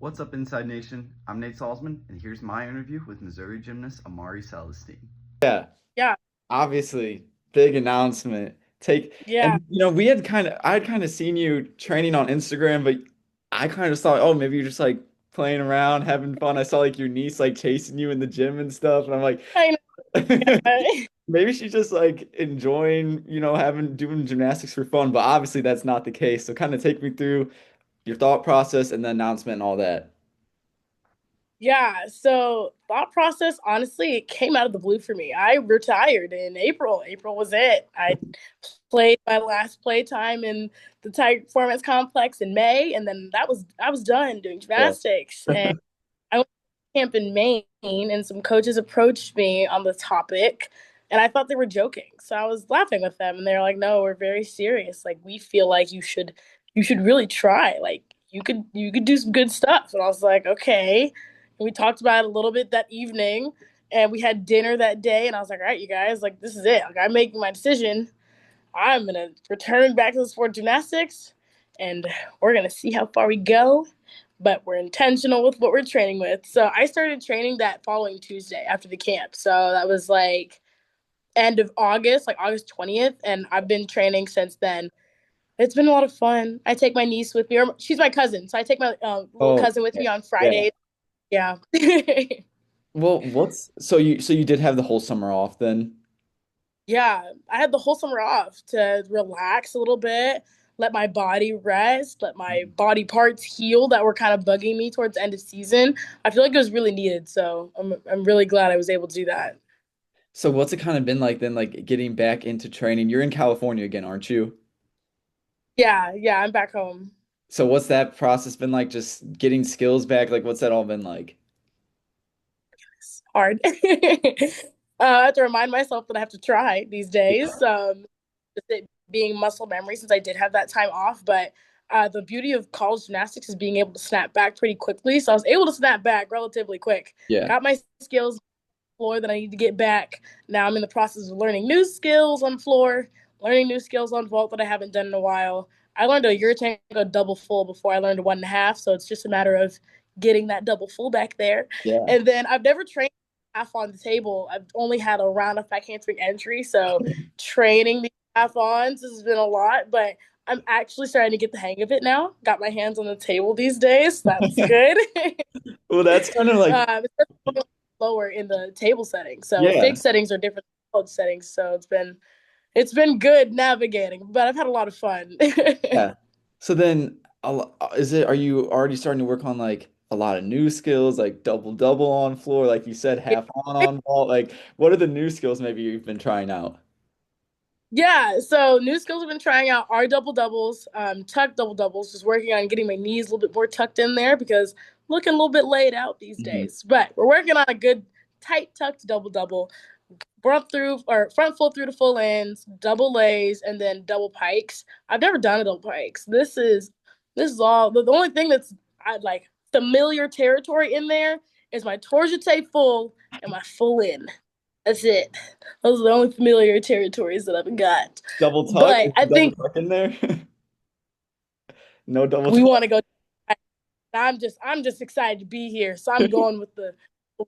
What's up, Inside Nation? I'm Nate Salzman, and here's my interview with Missouri gymnast Amari Celestine. Yeah, Yeah, obviously, big announcement. yeah. And I had kind of seen you training on Instagram, but I kind of thought, oh, maybe you're just like playing around, having fun. I saw like your niece like chasing you in the gym and stuff, and I'm like, I know. maybe she's just like enjoying, having doing gymnastics for fun. But obviously, that's not the case. So, kind of take me through your thought process and the announcement and all that. Yeah, so thought process, honestly, it came out of the blue for me. I retired in April. April was it. I played my last play time in the Tiger Performance Complex in May, and then I was done doing Yeah. gymnastics. And I went to camp in Maine, and some coaches approached me on the topic, and I thought they were joking. So I was laughing with them, and they're like, "No, we're very serious. Like, we feel like you should really try. Like, you could do some good stuff." And I was like, "Okay." And we talked about it a little bit that evening, and we had dinner that day. And I was like, "All right, you guys, like, this is it. Like, I'm making my decision. I'm gonna return back to the sport of gymnastics, and we're gonna see how far we go. But we're intentional with what we're training with." So I started training that following Tuesday after the camp. So that was like end of August, like August 20th, and I've been training since then. It's been a lot of fun. I take my niece with me, or she's my cousin, so I take my little Oh, cousin with yeah. me on Yeah. Fridays. Yeah. Well, what's so you did have the whole summer off then? Yeah, I had the whole summer off to relax a little bit, let my body rest, let my body parts heal that were kind of bugging me towards the end of season. I feel like it was really needed, so I'm really glad I was able to do that. So what's it kind of been like then, like getting back into training? You're in California again, aren't you? Yeah, yeah, I'm back home. So what's that process been like? Just getting skills back? Like what's that all been like? It's hard. I have to remind myself that I have to try these days. With it being muscle memory since I did have that time off, but the beauty of college gymnastics is being able to snap back pretty quickly. So I was able to snap back relatively quick. Yeah. Got my skills floor that I need to get back. Now I'm in the process of learning new skills on floor, learning new skills on vault that I haven't done in a while. I learned a Yurtango double full before I learned a 1.5, so it's just a matter of getting that double full back there. Yeah. And then I've never trained half on the table. I've only had a round of back handspring entry, so training the half ons has been a lot, but I'm actually starting to get the hang of it now. Got my hands on the table these days. That's good. Well, that's kind of like Especially lower in the table settings. So yeah. fig settings are different than settings. So it's been good navigating, but I've had a lot of fun. Yeah. So then are you already starting to work on like a lot of new skills like double on floor like you said half on vault like what are the new skills maybe you've been trying out? Yeah, so new skills I've been trying out are double doubles, tuck double doubles, just working on getting my knees a little bit more tucked in there because I'm looking a little bit laid out these Mhm. days. But we're working on a good tight tucked double double. Front full through the full ends, double lays, and then double pikes. I've never done a double pikes. This is all the only thing that's I like familiar territory in there is my torsion full and my full in. That's it. Those are the only familiar territories that I've got. Double tuck? But Is I the double think tuck in there? No double we tuck. want to go. I'm just excited to be here. So I'm going with the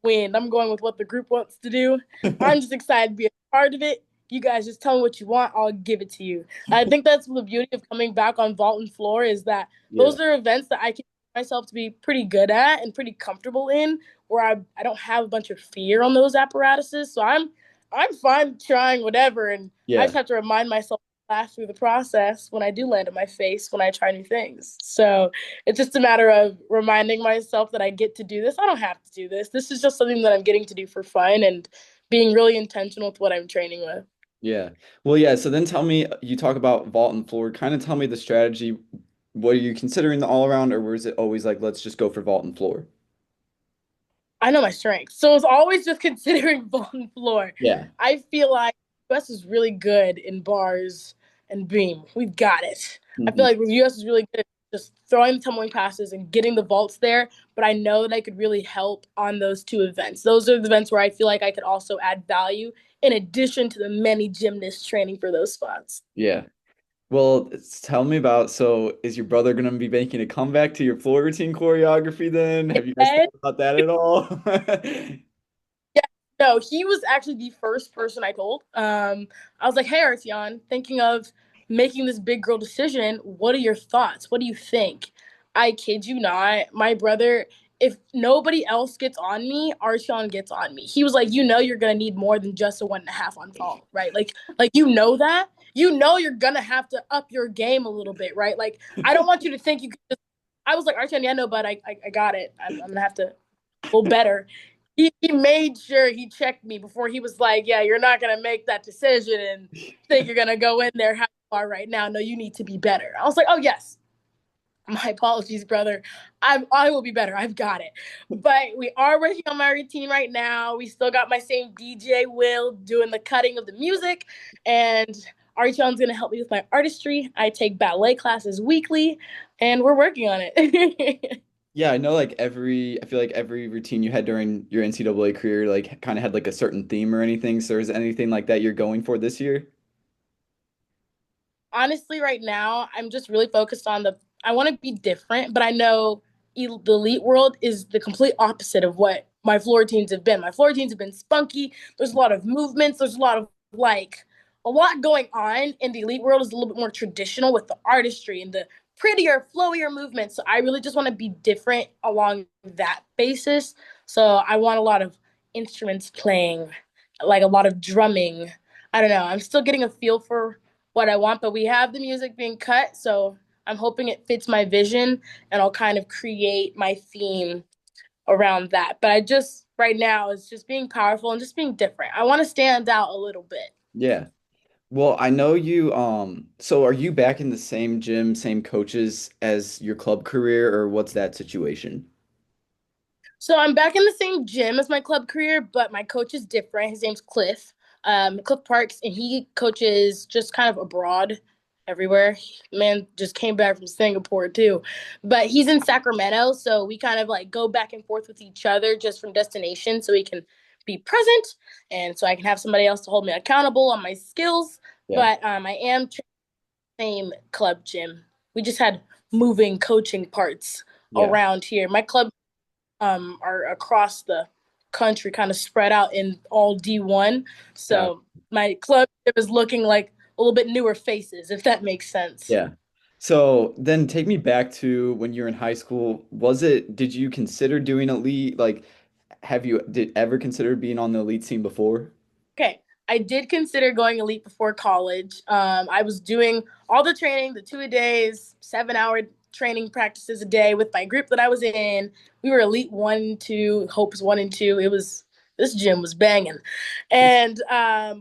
wind. I'm going with what the group wants to do. I'm just excited to be a part of it. You guys just tell me what you want. I'll give it to you. I think that's the beauty of coming back on vault and floor is that Yeah. those are events that I can myself to be pretty good at and pretty comfortable in where I don't have a bunch of fear on those apparatuses. So I'm fine trying whatever and I Yeah. just have to remind myself to laugh through the process when I do land on my face when I try new things. So it's just a matter of reminding myself that I get to do this. I don't have to do this. This is just something that I'm getting to do for fun and being really intentional with what I'm training with. Yeah. Well, yeah. So then tell me, you talk about vault and floor. Kind of tell me the strategy. What are you considering the all around, or was it always like, let's just go for vault and floor? I know my strengths. So it's always just considering bone floor. Yeah. I feel like US is really good in bars and beam. We've got it. I feel Hmm. like the US is really good at just throwing the tumbling passes and getting the vaults there. But I know that I could really help on those two events. Those are the events where I feel like I could also add value in addition to the many gymnasts training for those spots. Yeah. Well, tell me about, so is your brother going to be making a comeback to your floor routine choreography then? Have you guys And thought about that at all? yeah, no, he was actually the first person I told. I was like, hey, Artian, thinking of making this big girl decision. What are your thoughts? What do you think? I kid you not, my brother, if nobody else gets on me, Artian gets on me. He was like, you're gonna need more than just a 1.5 on fall, right? Like that. You're gonna have to up your game a little bit, right? Like, I don't want you to think you can just I was like, Artian, yeah, no, but I got it. I'm gonna have to a little better. He made sure he checked me before he was like, yeah, you're not going to make that decision and think you're going to go in there how you are right now. No, you need to be better. I was like, oh, yes. My apologies, brother. I will be better. I've got it. But we are working on my routine right now. We still got my same DJ Will doing the cutting of the music. And Archon's going to help me with my artistry. I take ballet classes weekly, and we're working on it. Yeah, I know I feel like every routine you had during your NCAA career like kind of had like a certain theme or anything. So is anything like that you're going for this year? Honestly, right now, I'm just really focused on I want to be different, but I know the elite world is the complete opposite of what my floor teams have been. My floor teams have been spunky. There's a lot of movements. There's a lot of a lot going on. And the elite world is a little bit more traditional with the artistry and the prettier, flowier movements. So I really just want to be different along that basis. So I want a lot of instruments playing, like a lot of drumming. I don't know. I'm still getting a feel for what I want, but we have the music being cut, so I'm hoping it fits my vision and I'll kind of create my theme around that. But I just right now is just being powerful and just being different. I want to stand out a little bit. Yeah. Well, I know you, so are you back in the same gym, same coaches as your club career, or what's that situation? So I'm back in the same gym as my club career, but my coach is different. His name's Cliff Parks, and he coaches just kind of abroad everywhere. Man just came back from Singapore too, but he's in Sacramento, so we kind of like go back and forth with each other just from destination, so we can be present, and so I can have somebody else to hold me accountable on my skills. Yeah. But I am same club gym. We just had moving coaching parts Yeah. around here. My club are across the country, kind of spread out in all D1. Got So my club is looking like a little bit newer faces, if that makes sense. Yeah. So then take me back to when you were in high school. Did you consider doing elite? Like, did ever consider being on the elite team before? Okay. I did consider going elite before college. I was doing all the training, the 2-a-days, 7-hour training practices a day with my group that I was in. We were elite 1, 2, Hopes 1 and 2. This gym was banging. And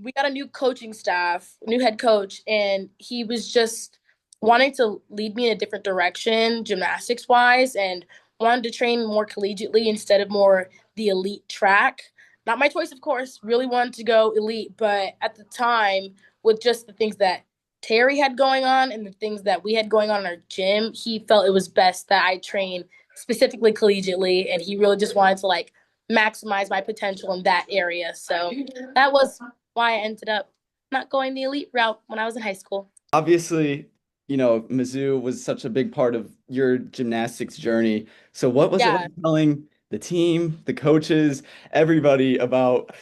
we got a new coaching staff, new head coach, and he was just wanting to lead me in a different direction, gymnastics wise, and wanted to train more collegiately instead of more the elite track. Not my choice, of course. Really wanted to go elite, but at the time, with just the things that Terry had going on and the things that we had going on in our gym, he felt it was best that I train specifically collegiately, and he really just wanted to like maximize my potential in that area. So that was why I ended up not going the elite route when I was in high school. Obviously, Mizzou was such a big part of your gymnastics journey. So what was it Yeah, like telling the team, the coaches, everybody about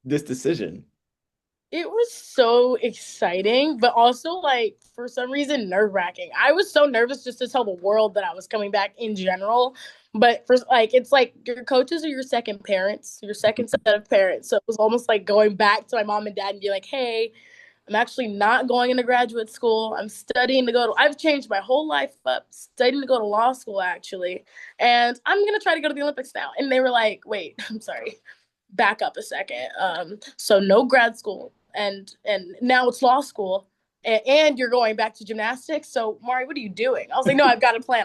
this decision? it was so exciting, but also like for some reason nerve-wracking. I was so nervous just to tell the world that I was coming back in general. But for like it's like your coaches are your second parents, your second set of parents. So it was almost like going back to my mom and dad and be like, hey, I'm actually not going into graduate school. I'm studying to I've changed my whole life up, studying to go to law school actually. And I'm gonna try to go to the Olympics now. And they were like, wait, I'm sorry, back up a second. So no grad school, and now it's law school, and you're going back to gymnastics. So Mari, what are you doing? I was like, no, I've got a plan.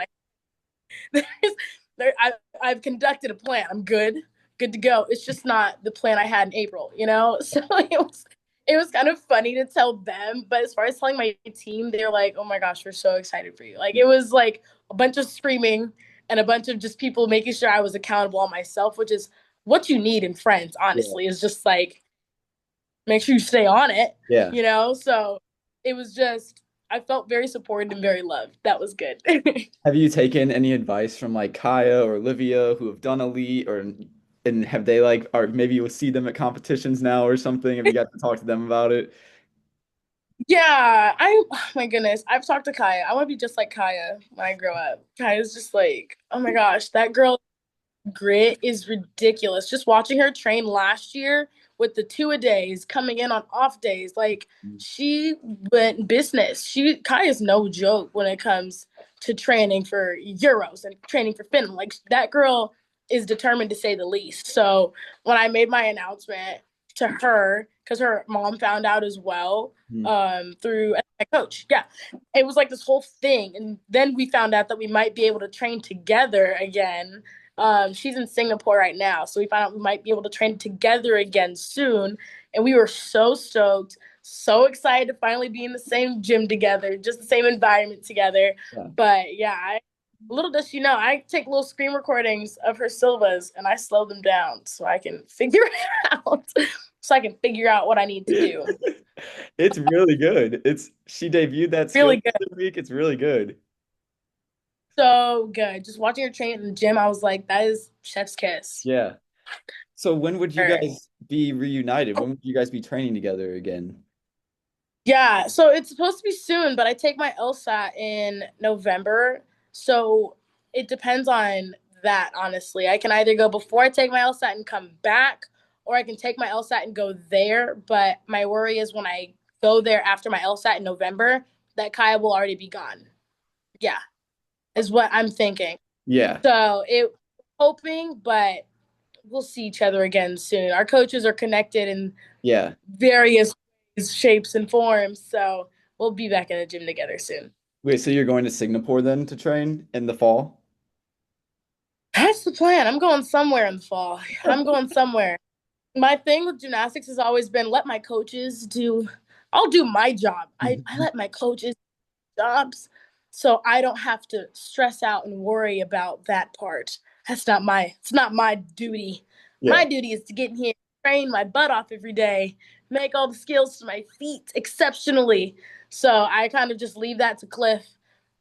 I've conducted a plan. I'm good to go. It's just not the plan I had in April. So it was kind of funny to tell them, but as far as telling my team, they're like, oh my gosh, we're so excited for you. Like it was like a bunch of screaming and a bunch of just people making sure I was accountable on myself, which is what you need in friends, Yeah. honestly, is just like make sure you stay on it, Yeah. So it was just I felt very supported and very loved. That was good. Have you taken any advice from like Kaya or Olivia who have done elite or and have they like or maybe you'll see them at competitions now or something? Have you got to talk to them about it? Yeah, oh my goodness, I've talked to Kaya. I want to be just like Kaya when I grow up. Kaya's just like, oh my gosh, that girl grit is ridiculous. Just watching her train last year with the two-a-days coming in on off days, like she went business. Kaya's no joke when it comes to training for Euros and training for Finland. Like that girl is determined to say the least. So when I made my announcement to her, because her mom found out as well, Hmm. through my coach. Yeah. It was like this whole thing. And then we found out that we might be able to train together again. She's in Singapore right now, so we found out we might be able to train together again soon. And we were so stoked, so excited to finally be in the same gym together, just the same environment together. Yeah. But yeah, little does she know, I take little screen recordings of her Silvas and I slow them down so I can figure it out. So I can figure out what I need to do. It's really good. It's she debuted that skill Really good. this week. It's really good. So good. Just watching her train in the gym, I was like, that is chef's kiss. Yeah. So when would you Her. guys be reunited? When would you guys be training together again? Yeah, so it's supposed to be soon, but I take my LSAT in November. So it depends on that, honestly. I can either go before I take my LSAT and come back, or I can take my LSAT and go there. But my worry is when I go there after my LSAT in November, that Kaya will already be gone. Yeah, is what I'm thinking. Yeah. So it hoping, but we'll see each other again soon. Our coaches are connected in Yeah. various ways, shapes, and forms. So we'll be back in the gym together soon. Wait, so you're going to Singapore then to train in the fall? That's the plan. I'm going somewhere in the fall. I'm going somewhere. My thing with gymnastics has always been let my coaches do, I'll do my job. I let my coaches do jobs so I don't have to stress out and worry about that part. It's not my duty. Yeah. My duty is to get in here, train my butt off every day, make all the skills to my feet exceptionally. So I kind of just leave that to Cliff.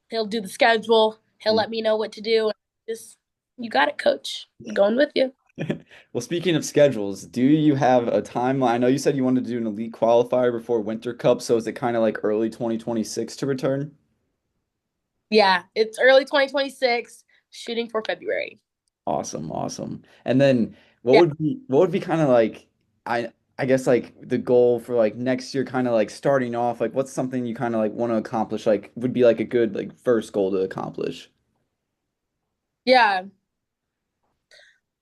He'll do the schedule. He'll let me know what to do. Just, you got it, coach. I'm going with you. Well, speaking of schedules, do you have a timeline? I know you said you wanted to do an elite qualifier before Winter Cup, so is it kind of like early 2026 to return? Yeah, it's early 2026, shooting for February. Awesome, awesome. And then Yeah. what would be kind of like I guess like the goal for like next year kind of like starting off like what's something you kind of like want to accomplish like would be like a good like first goal to accomplish? Yeah.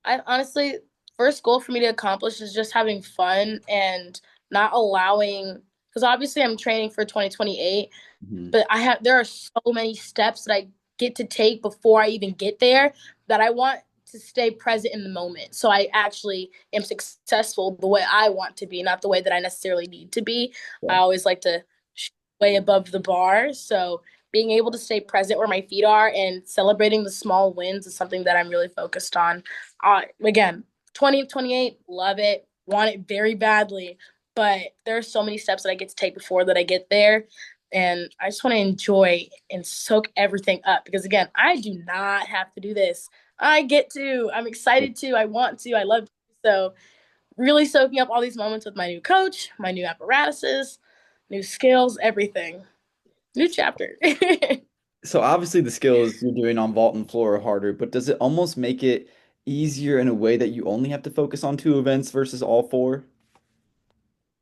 I honestly, first goal for me to accomplish is just having fun and not allowing, because obviously I'm training for 2028, Mhm. but there are so many steps that I get to take before I even get there that I want to stay present in the moment. So I actually am successful the way I want to be, not the way that I necessarily need to be. I Yeah. always like to shoot way above the bar. So being able to stay present where my feet are and celebrating the small wins is something that I'm really focused on. Again, 2028, love it, want it very badly, but there are so many steps that I get to take before that I get there. And I just want to enjoy and soak everything up because, again, I do not have to do this. I get to, I'm excited to, I want to, I love to. So, really soaking up all these moments with my new coach, my new apparatuses, new skills, everything. New chapter. So obviously the skills you're doing on vault and floor are harder, but does it almost make it easier in a way that you only have to focus on two events versus all four?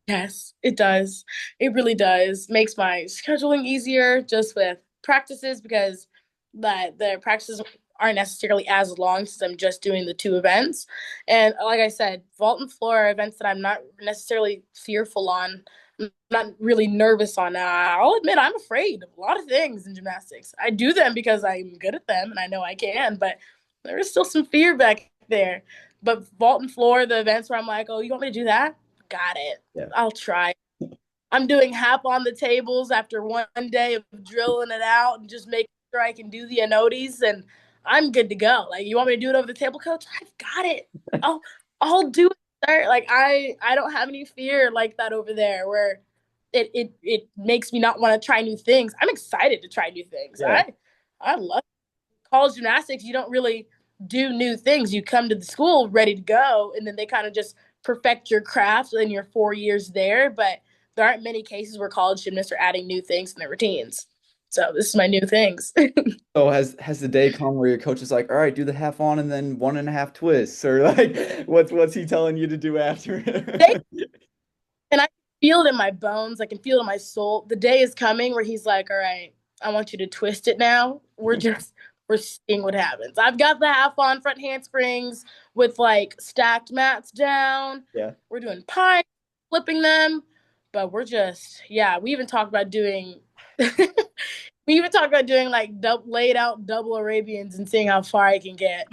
Yes, it does. It really does. Makes my scheduling easier just with practices because the practices aren't necessarily as long since I'm just doing the two events. And like I said, vault and floor are events that I'm not necessarily fearful on. I'm not really nervous on. I'll admit I'm afraid of a lot of things in gymnastics. I do them because I'm good at them and I know I can, but there is still some fear back there. But vault and floor, the events where I'm like, oh, you want me to do that? Got it. Yeah. I'll try. I'm doing half on the tables after one day of drilling it out and just making sure I can do the anotes and I'm good to go. Like, you want me to do it over the table, coach? I've got it. I'll do it, sir. Like, I don't have any fear like that over there where it makes me not want to try new things. I'm excited to try new things. Yeah. I love college gymnastics. You don't really do new things. You come to the school ready to go, and then they kind of just perfect your craft in your 4 years there. But there aren't many cases where college gymnasts are adding new things in their routines. So this is my new things. So has the day come where your coach is like, all right, do the half on and then 1.5 twists, or like what's he telling you to do after? They, and I can feel it in my bones. I can feel it in my soul. The day is coming where he's like, all right, I want you to twist it now. We're seeing what happens. I've got the half on front handsprings with like stacked mats down. Yeah. We're doing pie, flipping them, but we even talked about doing like laid out double Arabians and seeing how far I can get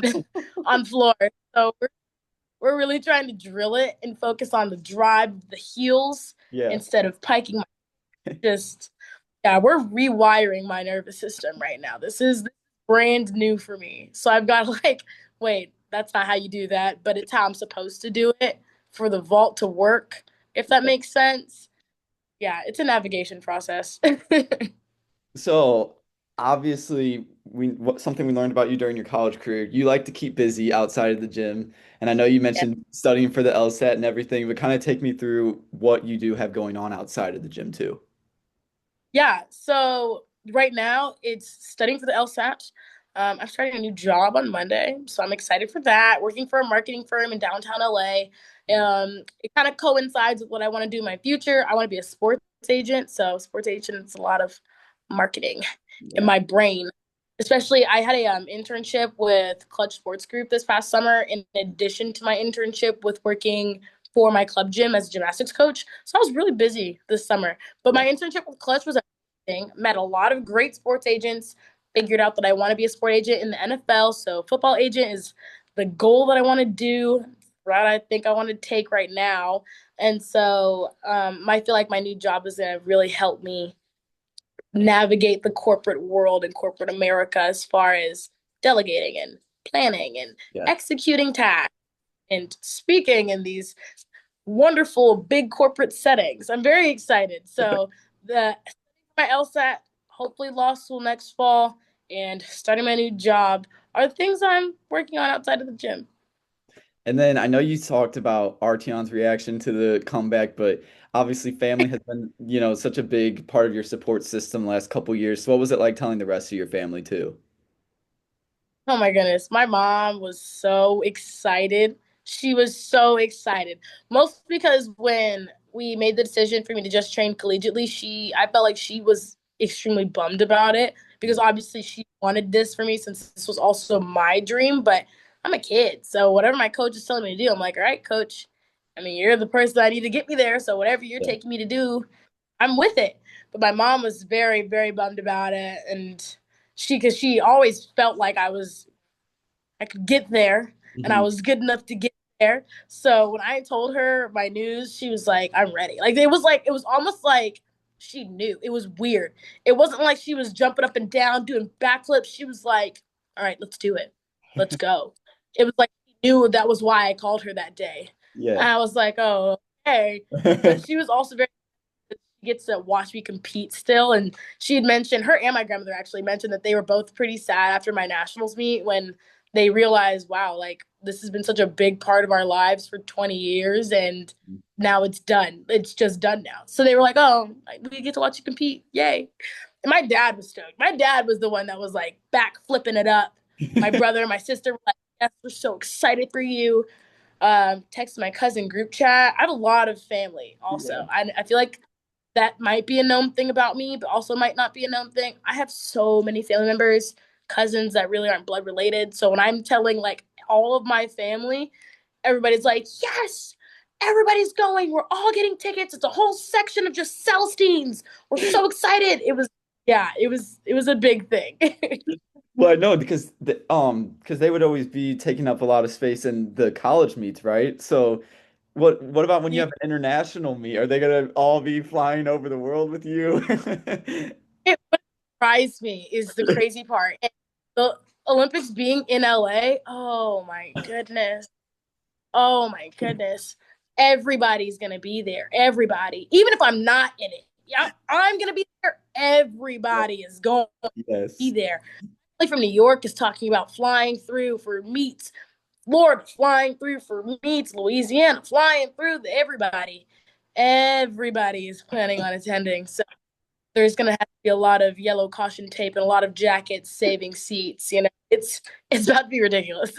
on floor. So we're really trying to drill it and focus on the drive, the heels Yeah. instead of piking. We're rewiring my nervous system right now. This is brand new for me. So I've got like, wait, that's not how you do that, but it's how I'm supposed to do it for the vault to work, if that makes sense. Yeah, it's a navigation process. So obviously, something we learned about you during your college career, you like to keep busy outside of the gym. And I know you Yeah. mentioned studying for the LSAT and everything, but kind of take me through what you do have going on outside of the gym too. Yeah, so right now it's studying for the LSAT. I'm starting a new job on Monday, so I'm excited for that. Working for a marketing firm in downtown LA. It kind of coincides with what I want to do in my future. I want to be a sports agent, so sports agent is a lot of marketing in Yeah. my brain. Especially, I had a internship with Clutch Sports Group this past summer, in addition to my internship with working for my club gym as a gymnastics coach. So I was really busy this summer. But Yeah. my internship with Clutch was amazing. Met a lot of great sports agents. Figured out that I want to be a sport agent in the NFL. So football agent is the goal that I want to do. Route I think I want to take right now. And so I feel like my new job is going to really help me navigate the corporate world and corporate America as far as delegating and planning and Yeah. executing tasks and speaking in these wonderful big corporate settings. I'm very excited. So my LSAT, hopefully law school next fall, and starting my new job are the things I'm working on outside of the gym. And then I know you talked about Artion's reaction to the comeback, but obviously family has been, such a big part of your support system last couple years. So what was it like telling the rest of your family too? Oh my goodness. My mom was so excited. She was so excited. Most because when we made the decision for me to just train collegiately, I felt like she was extremely bummed about it because obviously she wanted this for me since this was also my dream, but I'm a kid. So whatever my coach is telling me to do, I'm like, all right, coach. I mean, you're the person I need to get me there. So whatever you're Yeah. taking me to do, I'm with it. But my mom was very, very bummed about it. And because she always felt like I could get there and I Mhm. was good enough to get there. So when I told her my news, she was like, I'm ready. It was almost like she knew. It was weird. It wasn't like she was jumping up and down, doing backflips. She was like, all right, let's do it. Let's go. It was like she knew that was why I called her that day. Yeah. And I was like, oh, okay. But she was also very gets to watch me compete still. And she had mentioned, her and my grandmother actually mentioned that they were both pretty sad after my nationals meet when they realized, wow, like this has been such a big part of our lives for 20 years and now it's done. It's just done now. So they were like, oh, we get to watch you compete. Yay. And my dad was stoked. My dad was the one that was like back flipping it up. My brother and my sister were like, yes, we're so excited for you. Text my cousin group chat. I have a lot of family also. Yeah. I feel like that might be a known thing about me, but also might not be a known thing. I have so many family members, cousins that really aren't blood related. So when I'm telling like all of my family, everybody's like, yes, everybody's going. We're all getting tickets. It's a whole section of just Celestines. We're so excited. It was a big thing. Well, no, because they would always be taking up a lot of space in the college meets, right? So what about when you Yeah, have an international meet? Are they gonna all be flying over the world with you? what surprised me is the crazy part. And the Olympics being in LA, oh my goodness. Oh my goodness. Everybody's going to be there. Everybody. Even if I'm not in it, yeah, I'm going to be there. Everybody is going to be Yes. there. Like from New York is talking about flying through for meets. Florida flying through for meets. Louisiana flying through. Everybody. Everybody is planning on attending. So there's going to have to be a lot of yellow caution tape and a lot of jackets saving seats. You know, it's about to be ridiculous.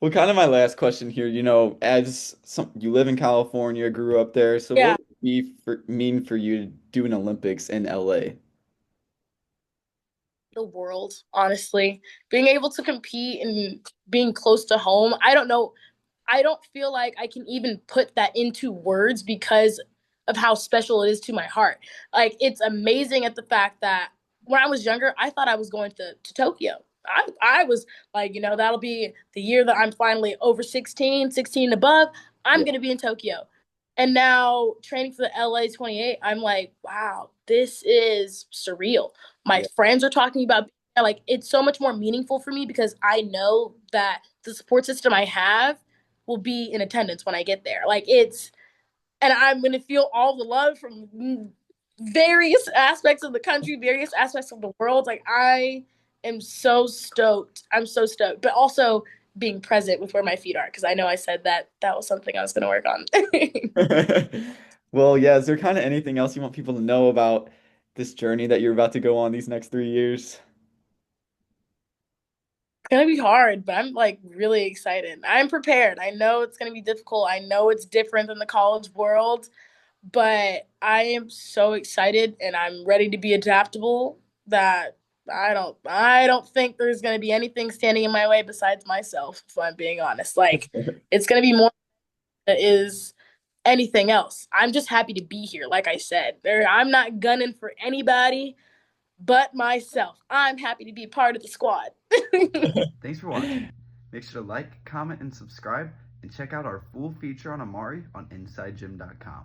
Well, kind of my last question here, as you live in California, grew up there, so Yeah. what would it mean for you to do an Olympics in LA? The world, honestly. Being able to compete and being close to home. I don't know. I don't feel like I can even put that into words because of how special it is to my heart. Like, it's amazing at the fact that when I was younger, I thought I was going to Tokyo. I was like, that'll be the year that I'm finally over 16, 16 and above. I'm Yeah. going to be in Tokyo. And now training for the LA 28, I'm like, wow, this is surreal. My Yeah. friends are talking about, like, it's so much more meaningful for me because I know that the support system I have will be in attendance when I get there. Like, and I'm going to feel all the love from various aspects of the country, various aspects of the world. Like, I am so stoked. I'm so stoked, but also being present with where my feet are, because I know I said that was something I was going to work on. Well, yeah, is there kind of anything else you want people to know about this journey that you're about to go on these next 3 years? It's gonna be hard, but I'm like really excited. I'm prepared. I know it's gonna be difficult. I know it's different than the college world, but I am so excited and I'm ready to be adaptable that I don't think there's gonna be anything standing in my way besides myself, if I'm being honest. Like, it's gonna be more than it is anything else. I'm just happy to be here, like I said. I'm not gunning for anybody but myself. I'm happy to be part of the squad. Thanks for watching. Make sure to like, comment, and subscribe, and check out our full feature on Amari on InsideGym.com.